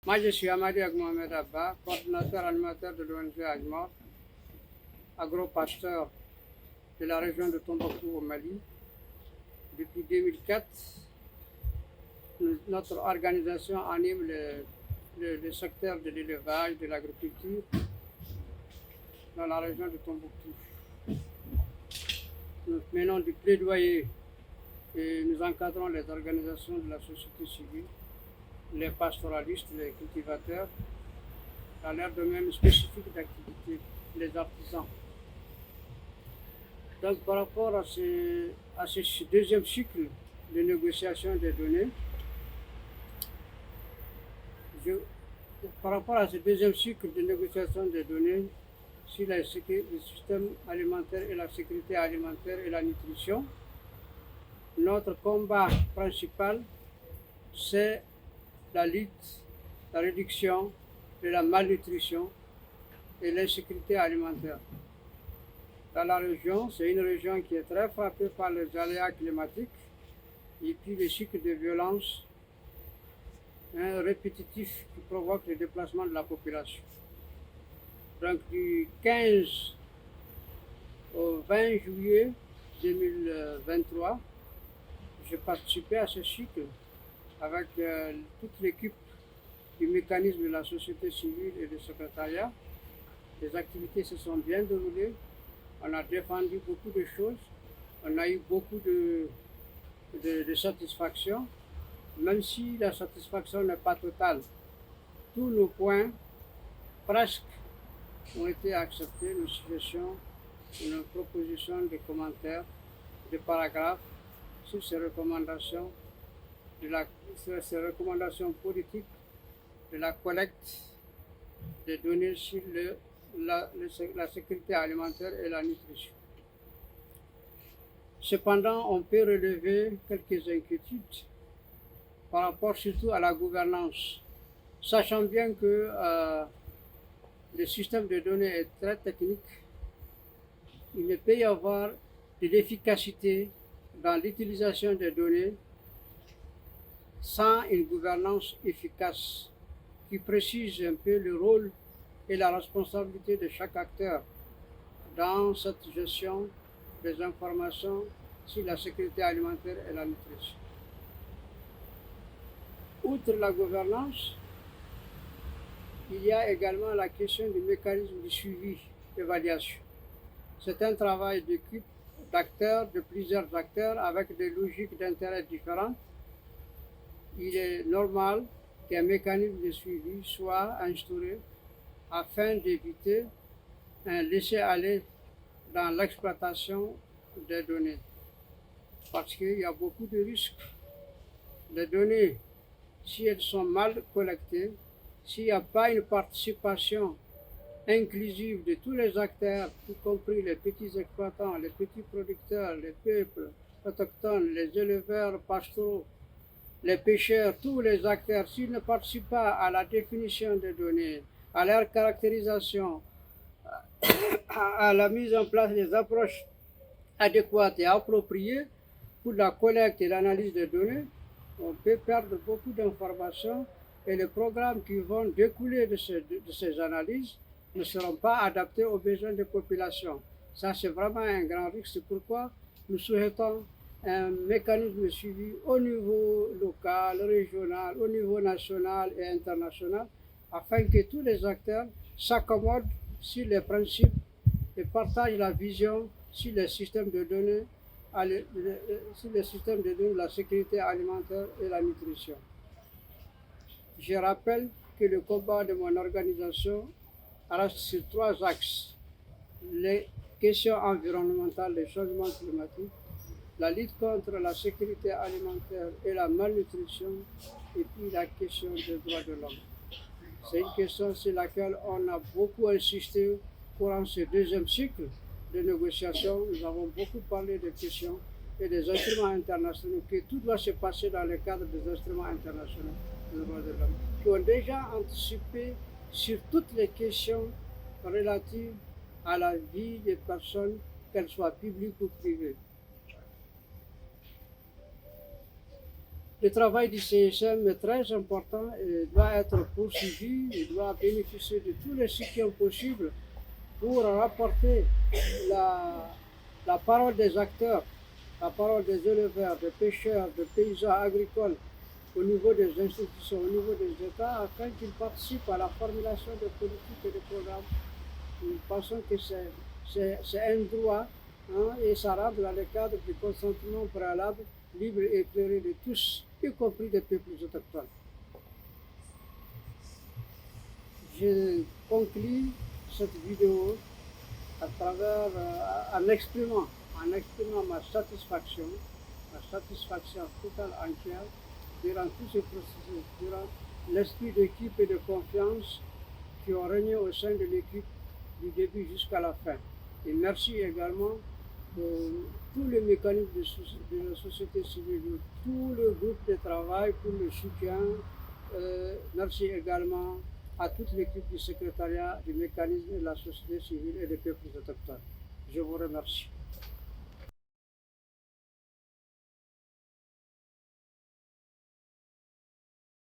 Moi, je suis Amadi Mohamed Abba, coordinateur animateur de l'ONG Agmor, agro-pasteur de la région de Tombouctou au Mali. Depuis 2004, notre organisation anime le secteur de l'élevage, de l'agriculture dans la région de Tombouctou. Nous menons du plaidoyer et nous encadrons les organisations de la société civile, les pastoralistes, les cultivateurs, dans leur domaine spécifique d'activité, les artisans. Donc par rapport à ce deuxième cycle de négociation des données, par rapport à ce deuxième cycle de négociation des données sur le système alimentaire et la sécurité alimentaire et la nutrition, notre combat principal, c'est la lutte, la réduction de la malnutrition et l'insécurité alimentaire. Dans la région, c'est une région qui est très frappée par les aléas climatiques et puis les cycles de violence répétitifs qui provoquent le déplacement de la population. Donc du 15 au 20 juillet 2023, j'ai participé à ce cycle avec toute l'équipe du mécanisme de la société civile et du secrétariat. Les activités se sont bien déroulées. On a défendu beaucoup de choses. On a eu beaucoup de satisfaction, même si la satisfaction n'est pas totale. Tous nos points, presque, ont été acceptés, nos suggestions, nos propositions, des commentaires, des paragraphes sur ces recommandations, sur ces recommandations politiques de la collecte des données sur la sécurité alimentaire et la nutrition. Cependant, on peut relever quelques inquiétudes par rapport surtout à la gouvernance, sachant bien que le système de données est très technique. Il ne peut y avoir de l'efficacité dans l'utilisation des données sans une gouvernance efficace qui précise un peu le rôle et la responsabilité de chaque acteur dans cette gestion des informations sur la sécurité alimentaire et la nutrition. Outre la gouvernance, il y a également la question du mécanisme de suivi, d'évaluation. C'est un travail d'équipe, d'acteurs, de plusieurs acteurs avec des logiques d'intérêt différentes. Il est normal qu'un mécanisme de suivi soit instauré afin d'éviter un laisser-aller dans l'exploitation des données. Parce qu'il y a beaucoup de risques. Les données, si elles sont mal collectées, s'il n'y a pas une participation inclusive de tous les acteurs, y compris les petits exploitants, les petits producteurs, les peuples autochtones, les éleveurs pastoraux, les pêcheurs, tous les acteurs, s'ils ne participent pas à la définition des données, à leur caractérisation, à la mise en place des approches adéquates et appropriées pour la collecte et l'analyse des données, on peut perdre beaucoup d'informations et les programmes qui vont découler de ces analyses ne seront pas adaptés aux besoins des populations. Ça, c'est vraiment un grand risque. C'est pourquoi nous souhaitons un mécanisme de suivi au niveau local, régional, au niveau national et international, afin que tous les acteurs s'accommodent sur les principes et partagent la vision sur les systèmes de données, sur les systèmes de données de la sécurité alimentaire et la nutrition. Je rappelle que le combat de mon organisation reste sur trois axes: les questions environnementales, les changements climatiques, la lutte contre la sécurité alimentaire et la malnutrition, et puis la question des droits de l'homme. C'est une question sur laquelle on a beaucoup insisté courant ce deuxième cycle de négociations. Nous avons beaucoup parlé des questions et des instruments internationaux, que tout doit se passer dans le cadre des instruments internationaux des droits de l'homme, qui ont déjà anticipé sur toutes les questions relatives à la vie des personnes, qu'elles soient publiques ou privées. Le travail du CSM est très important et doit être poursuivi. Il doit bénéficier de tous les soutiens possibles pour rapporter la parole des acteurs, la parole des éleveurs, des pêcheurs, des paysans agricoles au niveau des institutions, au niveau des États, afin qu'ils participent à la formulation des politiques et des programmes. Nous pensons que c'est un droit, hein, et ça rentre dans le cadre du consentement préalable, libre et éclairé de tous, y compris des peuples autochtones. Je conclue cette vidéo à travers, en exprimant ma satisfaction totale entière durant tout ce processus, durant l'esprit d'équipe et de confiance qui ont régné au sein de l'équipe du début jusqu'à la fin. Et merci également tous les mécanismes de la société civile, tout le groupe de travail pour le soutien. Merci également à toute l'équipe du secrétariat du mécanisme de la société civile et des peuples autochtones. Je vous remercie.